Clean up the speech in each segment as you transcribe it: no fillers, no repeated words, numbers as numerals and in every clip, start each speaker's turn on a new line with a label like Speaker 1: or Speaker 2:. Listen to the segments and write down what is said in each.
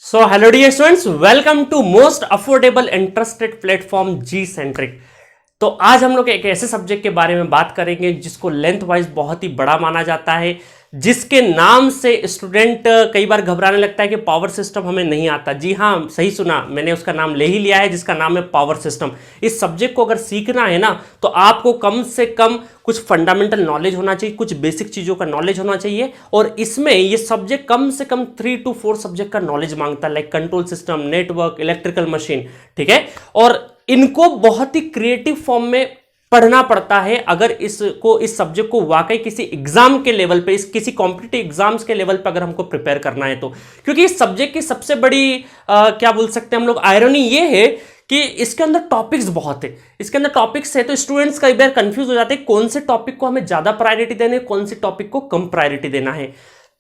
Speaker 1: So, hello dear students, welcome to most affordable and trusted platform G Centric। तो आज हम लोग एक ऐसे सब्जेक्ट के बारे में बात करेंगे जिसको लेंथ वाइज बहुत ही बड़ा माना जाता है, जिसके नाम से स्टूडेंट कई बार घबराने लगता है कि पावर सिस्टम हमें नहीं आता। जी हाँ, सही सुना, मैंने उसका नाम ले ही लिया है जिसका नाम है पावर सिस्टम। इस सब्जेक्ट को अगर सीखना है ना तो आपको कम से कम कुछ फंडामेंटल नॉलेज होना चाहिए, कुछ बेसिक चीज़ों का नॉलेज होना चाहिए। और इसमें ये सब्जेक्ट कम से कम 3 to 4 सब्जेक्ट का नॉलेज मांगता है, like control system, network, electrical machine, ठीक है। और इनको बहुत ही क्रिएटिव फॉर्म में पढ़ना पड़ता है अगर इस सब्जेक्ट को वाकई किसी एग्जाम के लेवल पे, किसी कॉम्पिटिटिव एग्जाम्स के लेवल पे अगर हमको प्रिपेयर करना है तो। क्योंकि इस सब्जेक्ट की सबसे बड़ी क्या बोल सकते हैं हम लोग, आयरनी ये है कि इसके अंदर टॉपिक्स बहुत है। इसके अंदर टॉपिक्स है तो स्टूडेंट्स कई बार कंफ्यूज हो जाते हैं कौन से टॉपिक को हमें ज्यादा प्रायोरिटी देना है, कौन से टॉपिक को कम प्रायोरिटी देना है।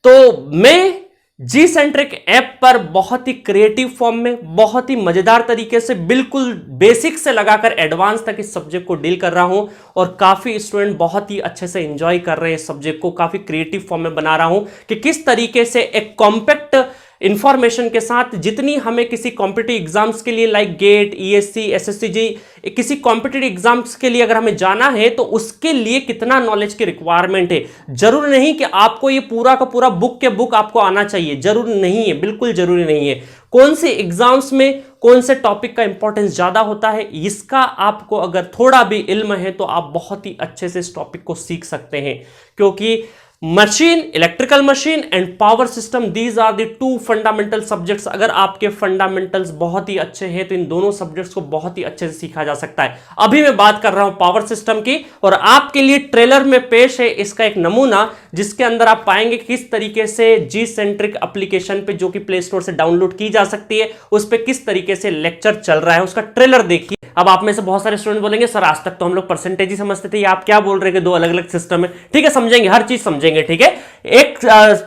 Speaker 1: तो मैं जी सेंट्रिक ऐप पर बहुत ही क्रिएटिव फॉर्म में, बहुत ही मजेदार तरीके से, बिल्कुल बेसिक से लगाकर एडवांस तक इस सब्जेक्ट को डील कर रहा हूं। और काफी स्टूडेंट बहुत ही अच्छे से एंजॉय कर रहे हैं इस सब्जेक्ट को। काफी क्रिएटिव फॉर्म में बना रहा हूं कि किस तरीके से एक कॉम्पैक्ट इंफॉर्मेशन के साथ, जितनी हमें किसी कॉम्पिटिटिव एग्जाम्स के लिए लाइक गेट, ईएससी, एसएससी, किसी कॉम्पिटिटिव एग्जाम्स के लिए अगर हमें जाना है तो उसके लिए कितना नॉलेज की रिक्वायरमेंट है। जरूरी नहीं कि आपको ये पूरा का पूरा बुक के बुक आपको आना चाहिए, जरूरी नहीं है, बिल्कुल जरूरी नहीं है। कौन से एग्जाम्स में कौन से टॉपिक का इंपॉर्टेंस ज्यादा होता है, इसका आपको अगर थोड़ा भी इल्म है तो आप बहुत ही अच्छे से इस टॉपिक को सीख सकते हैं। क्योंकि machine, electrical machine and power system, these are the 2 fundamental subjects. अगर आपके फंडामेंटल्स बहुत ही अच्छे हैं तो इन दोनों सब्जेक्ट्स को बहुत ही अच्छे से सीखा जा सकता है। अभी मैं बात कर रहा हूं पावर सिस्टम की और आपके लिए ट्रेलर में पेश है इसका एक नमूना, जिसके अंदर आप पाएंगे किस तरीके से जी सेंट्रिक एप्लीकेशन पे, जो कि प्ले स्टोर से डाउनलोड की जा सकती है, उस पर किस तरीके से लेक्चर चल रहा है, उसका ट्रेलर देखिए। अब आप में से बहुत सारे स्टूडेंट बोलेंगे सर आज तक तो हम लोग परसेंटेज ही समझते थे, ये आप क्या बोल रहे हैं कि 2 अलग अलग सिस्टम है। ठीक है, समझेंगे, हर चीज समझेंगे, ठीक है। एक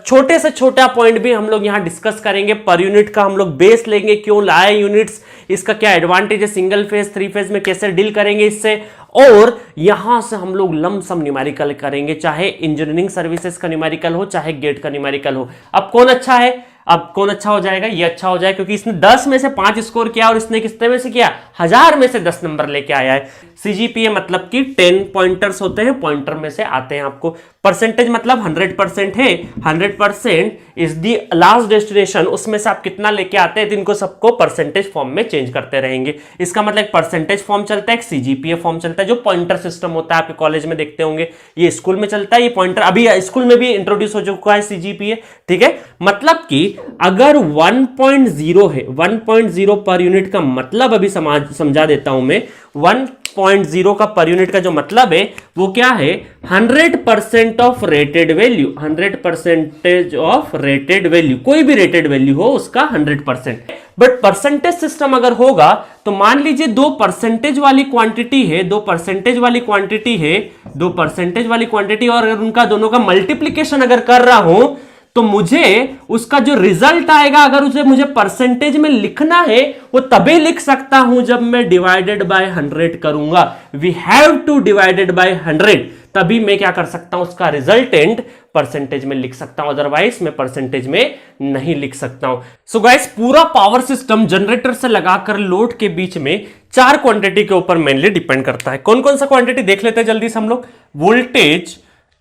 Speaker 1: छोटे से छोटा पॉइंट भी हम लोग यहां डिस्कस करेंगे। पर यूनिट का हम लोग बेस लेंगे, क्यों लाए यूनिट्स, इसका क्या एडवांटेज है, सिंगल फेज 3 फेज में कैसे डील करेंगे इससे। और यहां से हम लोग लमसम न्यूमेरिकल करेंगे, चाहे इंजीनियरिंग सर्विसेज का न्यूमेरिकल हो, चाहे गेट का न्यूमेरिकल हो। अब कौन अच्छा है, अब कौन अच्छा हो जाएगा, ये अच्छा हो जाए क्योंकि इसने 10 में से 5 स्कोर किया और इसने कितने में से किया, 1000 में से 10 नंबर लेके आया है। सीजीपीए मतलब कि 10 पॉइंटर्स होते हैं, पॉइंटर में से आते हैं आपको। परसेंटेज मतलब 100% है, 100% इज दी लास्ट डेस्टिनेशन, उसमें से आप कितना लेके आते हैं तो इनको सबको परसेंटेज फॉर्म में चेंज करते रहेंगे। इसका मतलब एक परसेंटेज फॉर्म चलता है, एक सीजीपीए फॉर्म चलता है, जो पॉइंटर सिस्टम होता है आपके कॉलेज में देखते होंगे। ये स्कूल में चलता है, ये पॉइंटर अभी स्कूल में भी इंट्रोड्यूस हो चुका है सीजीपीए, ठीक है। मतलब कि अगर 1.0 है, 1.0 पर यूनिट का मतलब अभी समझा देता हूं मैं। 1.0 का पर यूनिट का जो मतलब है वो क्या है, 100% of rated value, 100% of rated value, कोई भी रेटेड वैल्यू हो उसका 100%। बट परसेंटेज सिस्टम अगर होगा तो मान लीजिए 2 परसेंटेज वाली क्वांटिटी है, 2 परसेंटेज वाली क्वांटिटी है, 2 परसेंटेज वाली क्वांटिटी, और अगर उनका दोनों का मल्टीप्लीकेशन अगर कर रहा हूं तो मुझे उसका जो रिजल्ट आएगा, अगर उसे मुझे परसेंटेज में लिखना है वो तभी लिख सकता हूं जब मैं डिवाइडेड बाय 100 करूंगा। We have to divided by 100, तभी मैं क्या कर सकता हूं, उसका रिजल्टेंट परसेंटेज में लिख सकता हूं, अदरवाइज मैं परसेंटेज में नहीं लिख सकता हूं। सो गाइस, पूरा पावर सिस्टम जनरेटर से लगाकर लोड के बीच में 4 क्वांटिटी के ऊपर मेनली डिपेंड करता है। कौन कौन सा क्वांटिटी देख लेते हैं जल्दी से हम लोग। वोल्टेज,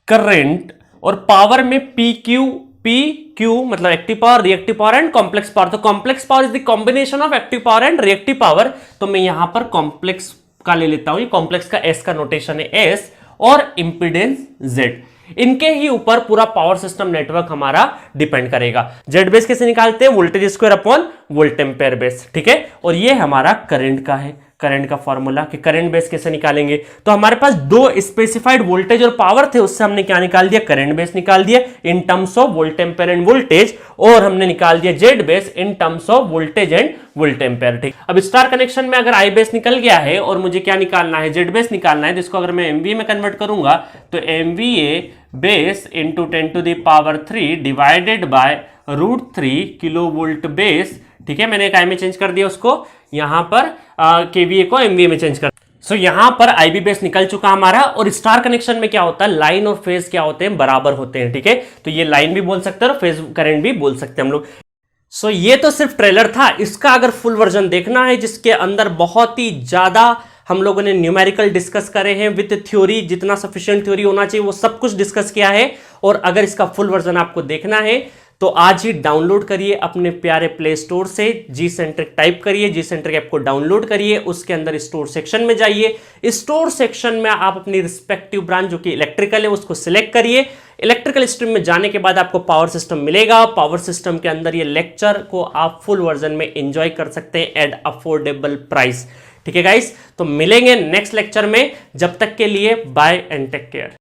Speaker 1: करंट और पावर में PQ मतलब active power, reactive power and complex power. तो complex power is the combination of active power and reactive power. तो मैं यहां पर कॉम्प्लेक्स का ले लेता हूं, ये कॉम्प्लेक्स का S का नोटेशन है S, और इंपीडेंस Z। इनके ही ऊपर पूरा पावर सिस्टम नेटवर्क हमारा डिपेंड करेगा। जेड बेस कैसे निकालते हैं, voltage square upon volt ampere base, ठीक है। और ये हमारा करंट का है, करंट का फॉर्मूला कि करंट बेस कैसे निकालेंगे। तो हमारे पास 2 स्पेसिफाइड वोल्टेज और पावर थे, उससे हमने क्या निकाल दिया, करंट बेस निकाल दिया in terms of volt ampere end voltage, और हमने निकाल दिया Z base in terms of voltage and volt ampere, ठीक। अब स्टार कनेक्शन में अगर आई बेस निकल गया है और मुझे क्या निकालना है, जेड बेस निकालना है, तो इसको अगर मैं एमवीए में कन्वर्ट करूंगा तो MVA base into 10⁻³ divided by √3 kilo volt base, ठीक है। मैंने एक आई में चेंज कर दिया उसको, यहां पर केवीए को एमवीए में चेंज कर। सो यहां पर आईबी बेस निकल चुका हमारा। और स्टार कनेक्शन में क्या होता है, लाइन और फेज क्या होते हैं, बराबर होते हैं, ठीक है। तो ये लाइन भी बोल सकते हैं और फेज करंट भी बोल सकते हैं हम लोग। सो ये तो सिर्फ ट्रेलर था। इसका अगर फुल वर्जन देखना है जिसके अंदर बहुत ही ज़्यादा हम लोगों ने न्यूमेरिकल डिस्कस करे हैं विद थ्योरी, जितना सफिशिएंट थ्योरी होना चाहिए वो सब कुछ डिस्कस किया है। और अगर इसका फुल वर्जन आपको देखना है तो आज ही डाउनलोड करिए अपने प्यारे प्ले स्टोर से, जी सेंट्रिक टाइप करिए, जी सेंट्रिक ऐप को डाउनलोड करिए, उसके अंदर स्टोर सेक्शन में जाइए। स्टोर सेक्शन में आप अपनी रिस्पेक्टिव ब्रांच जो कि इलेक्ट्रिकल है उसको सिलेक्ट करिए। इलेक्ट्रिकल स्ट्रीम में जाने के बाद आपको पावर सिस्टम मिलेगा। पावर सिस्टम के अंदर ये लेक्चर को आप फुल वर्जन में एंजॉय कर सकते हैं एट अफोर्डेबल प्राइस। ठीक है गाइस, तो मिलेंगे नेक्स्ट लेक्चर में। जब तक के लिए बाय एंड टेक केयर।